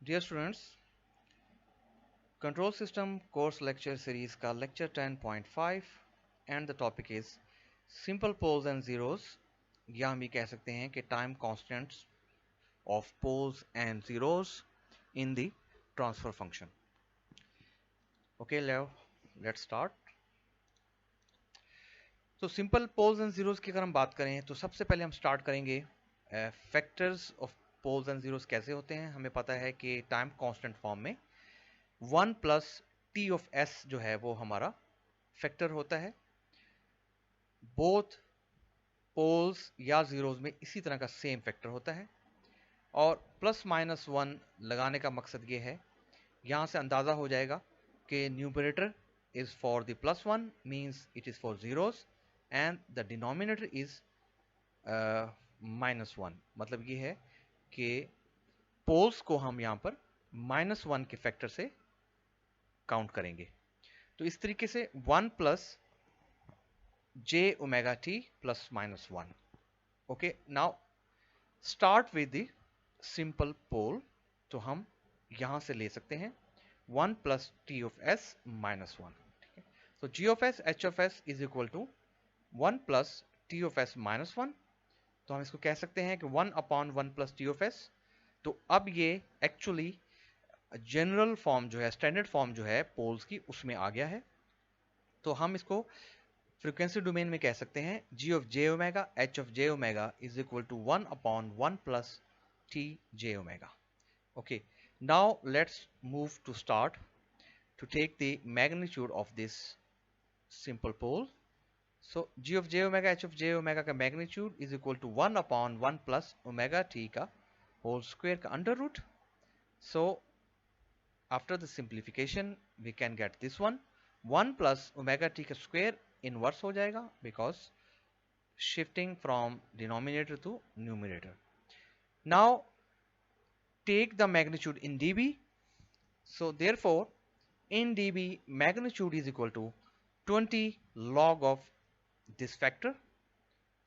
Dear students, control system course lecture series का lecture 10.5 and the topic is simple poles and zeros, या हम ये कह सकते हैं कि time constants of poles and zeros in the transfer function. Okay, let's start. तो simple poles and zeros की अगर हम बात करें तो सबसे पहले हम स्टार्ट करेंगे factors of poles and zeros कैसे होते हैं। हमें पता है कि टाइम कांस्टेंट फॉर्म में 1 प्लस टी ऑफ एस जो है वो हमारा फैक्टर होता है। बोथ पोल्स या जीरोस में इसी तरह का सेम फैक्टर होता है और प्लस माइनस वन लगाने का मकसद ये है, यहां से अंदाजा हो जाएगा कि numerator is for the plus one means it is for zeros and the denominator is minus one. मतलब ये है कि पोल्स को हम यहां पर माइनस वन के फैक्टर से काउंट करेंगे। तो इस तरीके से 1 plus j omega t plus minus 1. Okay, now start with the simple pole. तो हम यहां से ले सकते हैं 1 plus t of s minus 1. So g of s h of s is equal to 1 plus t of s minus 1. तो हम इसको कह सकते हैं कि 1 upon 1 plus t of s. तो अब ये एक्चुअली जनरल फॉर्म जो है, स्टैंडर्ड फॉर्म जो है पोल्स की, उसमें आ गया है। तो हम इसको फ्रीक्वेंसी डोमेन में कह सकते हैं g of j omega h of j omega is equal to 1 upon 1 plus t j omega. Okay, now let's move to start to take the magnitude of this simple pole. So g of j omega h of j omega का magnitude is equal to 1 upon 1 plus omega t का whole square का under root. So after the simplification we can get this one 1 plus omega t का square inverse हो जाएगा because shifting from denominator to numerator. Now take the magnitude in dB. So therefore in dB magnitude is equal to 20 log of this factor.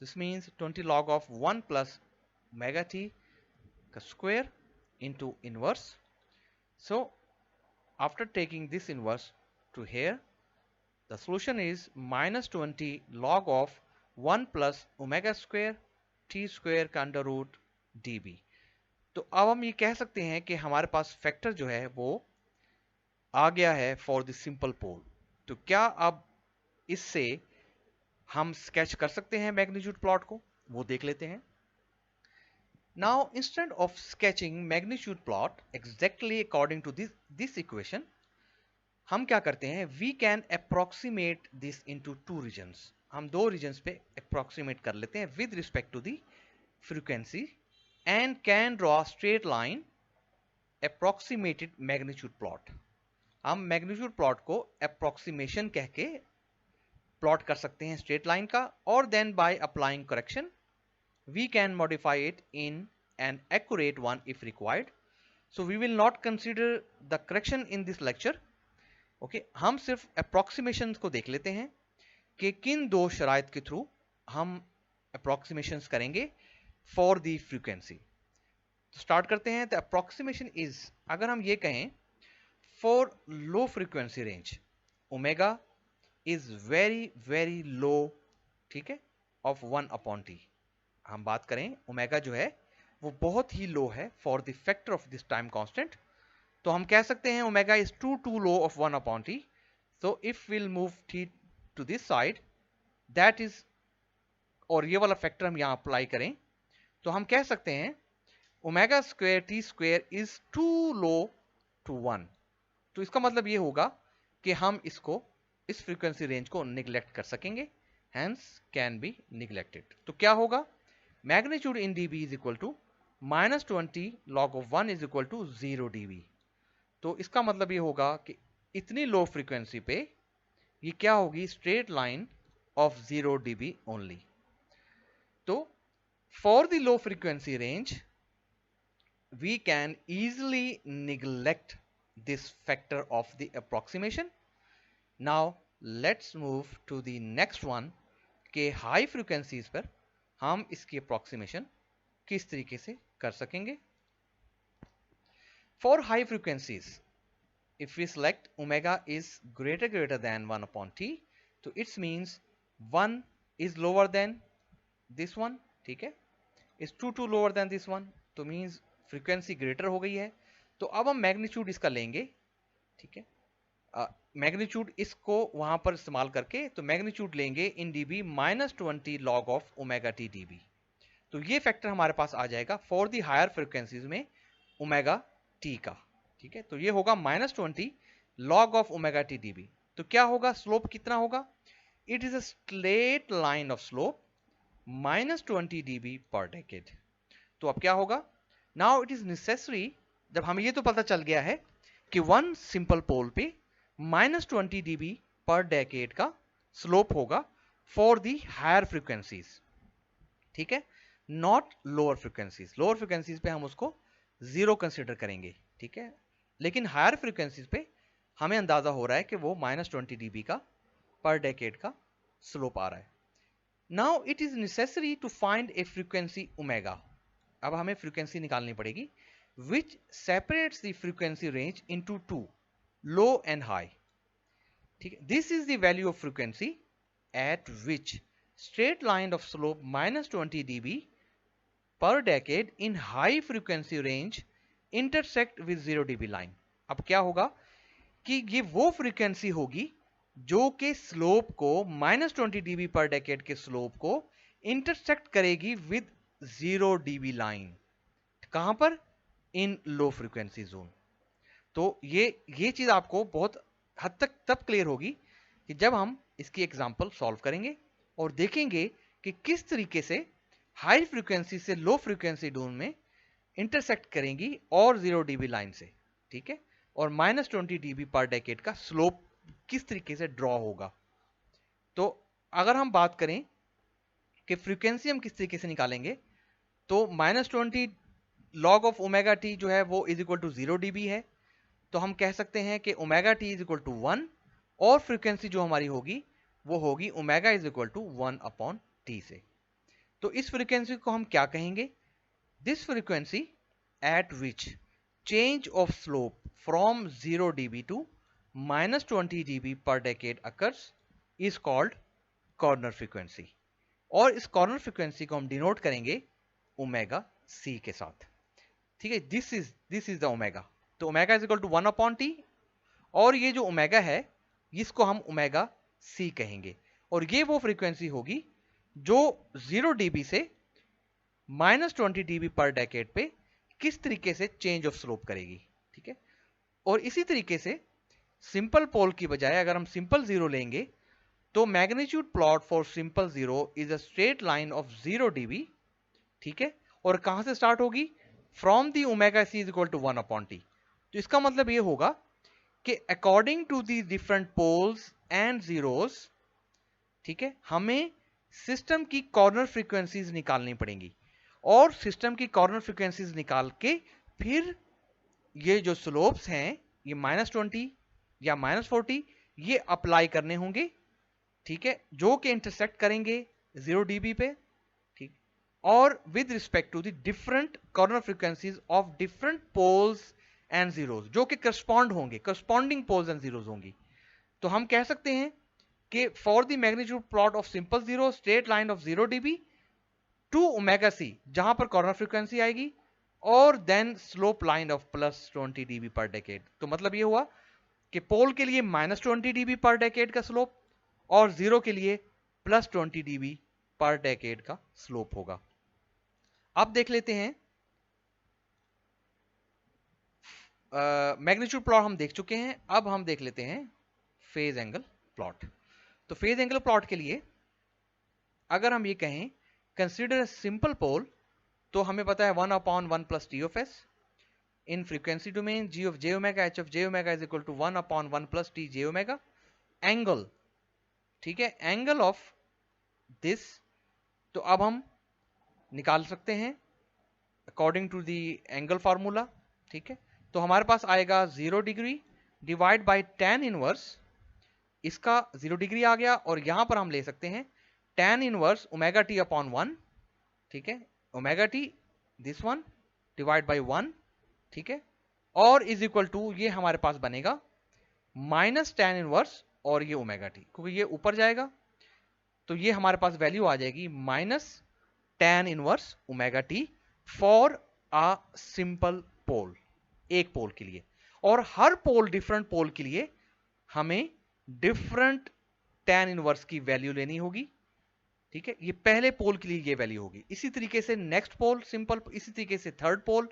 This means 20 log of 1 plus omega t का square into inverse. So after taking this inverse to here, the solution is minus 20 log of 1 plus omega square t square का under root dB. तो अब हम ये कह सकते हैं कि हमारे पास फैक्टर जो है वो आ गया है फॉर द सिंपल पोल। तो क्या अब इससे हम स्केच कर सकते हैं मैग्नीट्यूड प्लॉट को, वो देख लेते हैं। Now instead of sketching magnitude plot exactly according to this equation, हम क्या करते हैं, we can approximate this into two regions. हम दो रीजन्स पे अप्रोक्सीमेट कर लेते हैं with respect to the frequency and can draw straight line approximated magnitude plot. हम मैग्नीट्यूड प्लॉट को अप्रोक्सीमेशन कह के प्लॉट कर सकते हैं स्ट्रेट लाइन का, और then by applying correction we can modify it in an accurate one if required. So we will not consider the correction in this lecture. Okay, हम सिर्फ अप्रोक्सीमेशन को देख लेते हैं कि किन दो शराइत के थ्रू हम अप्रोक्सीमेशन करेंगे फॉर द फ्रीक्वेंसी. तो स्टार्ट करते हैं. द अप्रोक्सीमेशन इज, अगर हम ये कहें for low frequency range omega is very very low, ठीक है, ऑफ 1 अपॉन टी. हम बात करें ओमेगा जो है वो बहुत ही लो है for the factor of this time constant. तो हम कह सकते हैं omega is too low of 1 upon T. So if will move T to this side, that is, और ये वाला फैक्टर हम यहां अप्लाई करें तो हम कह सकते हैं omega square T square is too low to 1. तो इसका मतलब ये होगा कि हम इसको, इस फ्रीक्वेंसी रेंज को निगलेक्ट कर सकेंगे, हैंस कैन बी निगलेक्टेड. तो क्या होगा, magnitude in dB is equal to minus 20 log of 1 is equal to 0 dB. तो इसका मतलब ये होगा कि इतनी लो फ्रीक्वेंसी पे ये क्या होगी, straight line of 0 dB only. तो for the low frequency range we can easily neglect this factor of the approximation. Now let's move to the next one के हाई फ्रीक्वेंसीज पर हम इसकी अप्रोक्सीमेशन किस तरीके से कर सकेंगे. For high frequencies, if we select omega is greater than 1 upon t, तो it means 1 is lower than this one, ठीक है, is 2 lower than this one, तो means frequency greater हो गई है। तो अब हम मैग्नीट्यूड इसका लेंगे, ठीक है, मैग्नीट्यूड इसको वहां पर इस्तेमाल करके, तो मैग्नीट्यूड लेंगे इन dB -20 log of omega T dB। तो ये फैक्टर हमारे पास आ जाएगा फॉर दी हायर फ्रिक्वेंसीज में ओमेगा टी का, ठीक है। तो ये होगा -20 log of omega T dB। तो क्या होगा, स्लोप कितना होगा, it is a straight line of slope -20 dB per decade. तो अब क्या होगा, नाउ इट इज नेसेसरी, जब हमें ये तो पता चल गया है कि वन सिंपल पोल पे -20 dB पर डेकेड का स्लोप होगा फॉर दी हायर फ्रिक्वेंसीज, ठीक है, not lower frequencies. Lower frequencies पे हम उसको 0 कंसिडर करेंगे, ठीक है, लेकिन हायर फ्रिक्वेंसीज पे हमें अंदाजा हो रहा है कि वो -20 dB का पर डेकेड का स्लोप आ रहा है। Now it is necessary to find a frequency omega. अब हमें फ्रीक्वेंसी निकालनी पड़ेगी which separates the frequency range into 2, low and high, ठीक है। This is the value of frequency at which straight line of slope -20 dB per decade in high frequency range intersect with 0 dB line। अब क्या होगा कि ये वो frequency होगी जो कि स्लोप को -20 dB पर डेकेड के स्लोप को इंटरसेक्ट करेगी विद 0 dB लाइन। कहां पर, इन लो फ्रीक्वेंसी जोन। तो ये चीज आपको बहुत हद तक तब क्लियर होगी कि जब हम इसकी एग्जांपल सॉल्व करेंगे और देखेंगे कि किस तरीके से हाई फ्रीक्वेंसी से लो फ्रीक्वेंसी जोन में इंटरसेक्ट करेंगी और 0 dB लाइन से, ठीक है, और -20 dB पर डेकेड का स्लोप किस तरीके से ड्रॉ होगा। तो अगर हम बात करें कि फ्रीक्वेंसी हम किस तरीके से निकालेंगे, तो -20 log ऑफ ओमेगा टी जो है वो इज इक्वल टू 0 dB है। तो हम कह सकते हैं कि omega T is equal to 1 और फ्रीक्वेंसी जो हमारी होगी वो होगी omega is equal to 1 upon T से। तो इस फ्रीक्वेंसी को हम क्या कहेंगे, this frequency at which change of slope from 0 dB to -20 dB per decade occurs is called corner frequency. और इस कॉर्नर फ्रीक्वेंसी को हम डिनोट करेंगे ओमेगा सी के साथ, ठीक है। This is the omega. तो omega is equal to 1 upon T, और ये जो ओमेगा है इसको हम ओमेगा सी कहेंगे। और ये वो फ्रीक्वेंसी होगी जो 0 dB से -20 dB पर डेकेड पे किस तरीके से चेंज ऑफ स्लोप करेगी, ठीक है। और इसी तरीके से सिंपल पोल की बजाय अगर हम सिंपल जीरो लेंगे तो magnitude plot for simple zero is a straight line of 0 dB, ठीक है। और कहां से स्टार्ट होगी, from the omega C is equal to 1 upon T. तो इसका मतलब ये होगा कि according to the different poles and zeros, ठीक है, हमें सिस्टम की कॉर्नर फ्रीक्वेंसीज निकालनी पड़ेंगी और सिस्टम की कॉर्नर फ्रीक्वेंसीज निकाल के फिर ये जो स्लोप्स हैं ये -20 या -40 ये अप्लाई करने होंगे, ठीक है, जो कि इंटरसेक्ट करेंगे 0 dB पे, ठीक, और with respect to the different corner frequencies of different poles and zeros, जो कि करस्पॉन्ड होंगे, करस्पॉन्डिंग पोल्स एंड जीरोस होंगी। तो हम कह सकते हैं कि for the magnitude plot of simple zero straight line of 0 dB to omega C जहां पर कॉर्नर फ्रीक्वेंसी आएगी, और then slope line of +20 dB per decade. तो मतलब ये हुआ कि पोल के लिए -20 dB पर डेकेड का स्लोप और जीरो के लिए +20 dB पर डेकेड का स्लोप होगा। अब देख लेते हैं मैग्नीट्यूड प्लॉट हम देख चुके हैं, अब हम देख लेते हैं फेज एंगल प्लॉट। तो फेज एंगल प्लॉट के लिए अगर हम ये कहें कंसीडर सिंपल पोल, तो हमें पता है 1 upon 1 plus T of S in frequency domain G of J omega H of J omega is equal to 1 upon 1 plus T J omega angle, ठीक है, एंगल ऑफ दिस। तो अब हम निकाल सकते हैं according to the angle formula, ठीक है। तो हमारे पास आएगा 0 degree divide by tan inverse, इसका 0 डिग्री आ गया, और यहां पर हम ले सकते हैं tan inverse omega T upon 1, ठीक है, omega T this one divide by 1, ठीक है, और इज इक्वल टू ये हमारे पास बनेगा माइनस tan इनवर्स और ये ओमेगा टी, क्योंकि ये ऊपर जाएगा तो ये हमारे पास वैल्यू आ जाएगी minus tan inverse omega T for a simple pole, एक पोल के लिए। और हर पोल, डिफरेंट पोल के लिए हमें डिफरेंट tan इनवर्स की वैल्यू लेनी होगी, ठीक है। ये पहले पोल के लिए ये वैल्यू होगी, इसी तरीके से नेक्स्ट पोल सिंपल, इसी तरीके से थर्ड पोल।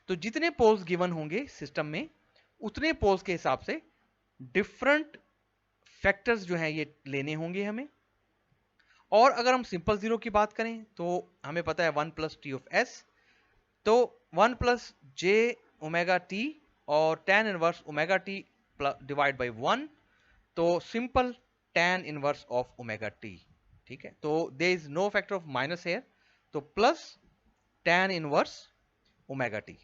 तो जितने पोल्स गिवन होंगे सिस्टम में उतने पोल्स के हिसाब से डिफरेंट फैक्टर्स जो हैं ये लेने होंगे हमें। और अगर हम सिंपल जीरो की बात करें तो हमें पता है 1 प्लस टी ऑफ एस, तो 1 प्लस जे ओमेगा टी और tan inverse omega T divide by 1, तो simple tan inverse of omega T, ठीक है। तो there is no factor of minus here, तो plus tan inverse omega T.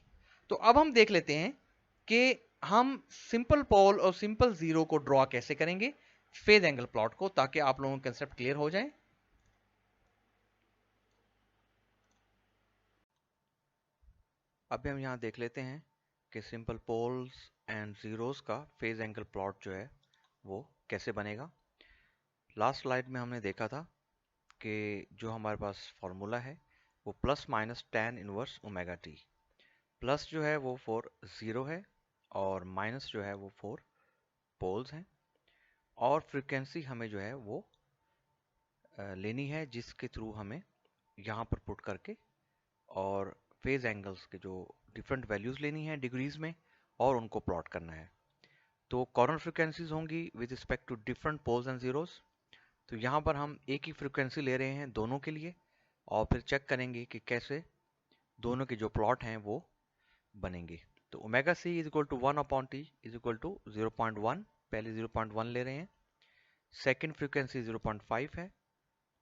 तो अब हम देख लेते हैं कि हम सिंपल पोल और सिंपल जीरो को ड्रॉ कैसे करेंगे फेज एंगल प्लॉट को, ताकि आप लोगों को कंसेप्ट क्लियर हो जाए। अभी हम यहां देख लेते हैं कि सिंपल पोल्स एंड जीरोस का फेज एंगल प्लॉट जो है वो कैसे बनेगा। लास्ट स्लाइड में हमने देखा था कि जो हमारे पास फॉर्मूला है वो plus minus tan inverse omega T, plus जो है वो फॉर जीरो है और माइनस जो है वो फॉर पोल्स हैं। और फ्रीक्वेंसी हमें जो है वो लेनी है, जिसके थ्रू हमें यहाँ पर पुट करके और फेज एंगल्स के जो डिफरेंट वैल्यूज लेनी है डिग्रीज में और उनको प्लॉट करना है। तो कॉर्नर फ्रीक्वेंसीज होंगी with respect to different poles and zeros. तो यहाँ पर हम एक ही फ्रीक्वेंसी ले रहे हैं दोनों के लिए और फिर चेक करेंगे कि कैसे दोनों के जो प्लॉट हैं वो बनेंगे। तो omega C is equal to 1 upon t is equal to 0.1, पहले 0.1 ले रहे हैं, सेकेंड फ्रीक्वेंसी 0.5 है,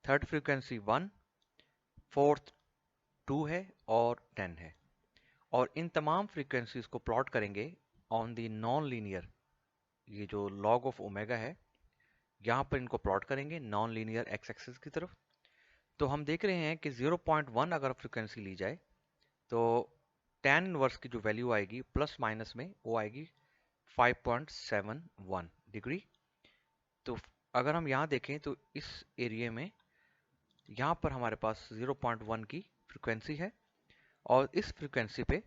थर्ड फ्रीक्वेंसी 1, फोर्थ 2 है और 10 है। और इन तमाम फ्रीक्वेंसीज को प्लॉट करेंगे ऑन दी नॉन लीनियर, ये जो लॉग ऑफ ओमेगा है यहाँ पर इनको प्लॉट करेंगे नॉन लीनियर एक्स एक्सिस की तरफ। तो हम देख रहे हैं कि 0.1 अगर फ्रीक्वेंसी ली जाए तो tan इनवर्स की जो वैल्यू आएगी प्लस माइनस में वो आएगी 5.71 डिग्री। तो अगर हम यहाँ देखें तो इस एरिया में यहाँ पर हमारे पास 0.1 की फ्रीक्वेंसी है और इस फ्रीक्वेंसी पे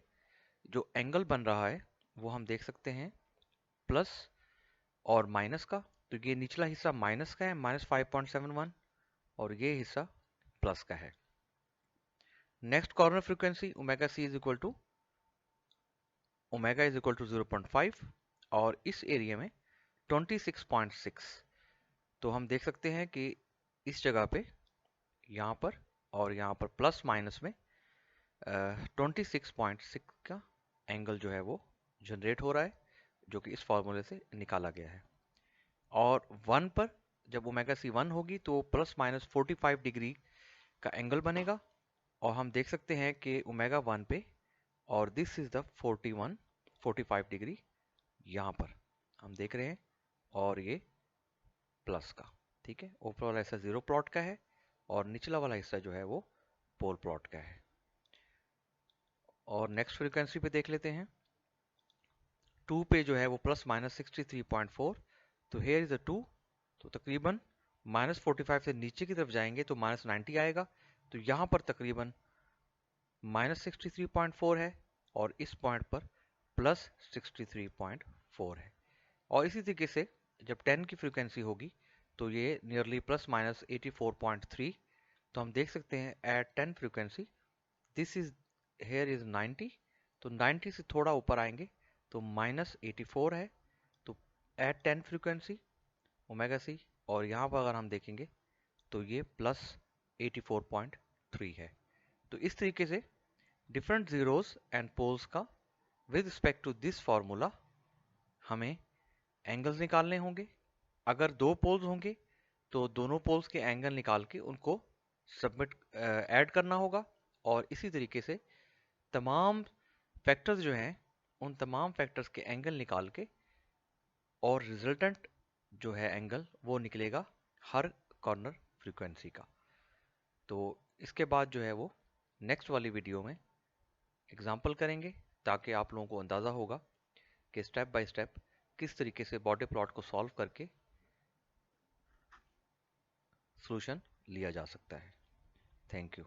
जो एंगल बन रहा है वो हम देख सकते हैं प्लस और माइनस का। तो ये निचला हिस्सा माइनस का है, -5.71, और ये हिस्सा प्लस का है। Next corner frequency omega C is equal to omega is equal to 0.5 और इस एरिया में 26.6। तो हम देख सकते हैं कि इस जगह पे यहाँ पर और यहाँ पर प्लस माइनस में 26.6 का एंगल जो है वो जनरेट हो रहा है, जो कि इस फॉर्मूले से निकाला गया है। और 1 पर जब ओमेगा सी 1 होगी तो प्लस माइनस 45 डिग्री का एंगल बनेगा और हम देख सकते हैं कि ओमेगा 1 पे और दिस इज द 45 डिग्री यहाँ पर हम देख रहे हैं और ये प्लस का, ठीक है। ऊपर वाला हिस्सा जीरो प्लॉट का है और निचला वाला हिस्सा जो है वो पोल प्लॉट का है। और नेक्स्ट फ्रीक्वेंसी पे देख लेते हैं 2 पे जो है वो प्लस माइनस 63.4, तो हेयर इज अ 2, तो तकरीबन -45 से नीचे की तरफ जाएंगे तो -90 आएगा। तो यहाँ पर तकरीबन -63.4 है और इस पॉइंट पर +63.4 है। और इसी तरीके से जब 10 की फ्रीक्वेंसी होगी तो ये नियरली +-84.3। तो हम देख सकते हैं at 10 frequency this is here is 90, तो 90 से थोड़ा ऊपर आएंगे तो -84 है। तो एट 10 फ्रीक्वेंसी ओमेगा सी, और यहाँ पर अगर हम देखेंगे तो ये +84.3 है। तो इस तरीके से डिफरेंट जीरोस एंड पोल्स का with respect to this formula हमें एंगल्स निकालने होंगे। अगर दो पोल्स होंगे तो दोनों पोल्स के एंगल निकाल के उनको सबमिट ऐड करना होगा। और इसी तरीके से तमाम फैक्टर्स जो हैं उन तमाम फैक्टर्स के एंगल निकाल के और रिजल्टेंट जो है एंगल वो निकलेगा हर कॉर्नर फ्रीक्वेंसी का। तो इसके बाद जो है वो नेक्स्ट वाली वीडियो में एग्जाम्पल करेंगे ताकि आप लोगों को अंदाज़ा होगा कि स्टेप बाय स्टेप किस तरीके से बॉडी प्लॉट को सॉल्व करके सॉल्यूशन लिया जा सकता है। Thank you.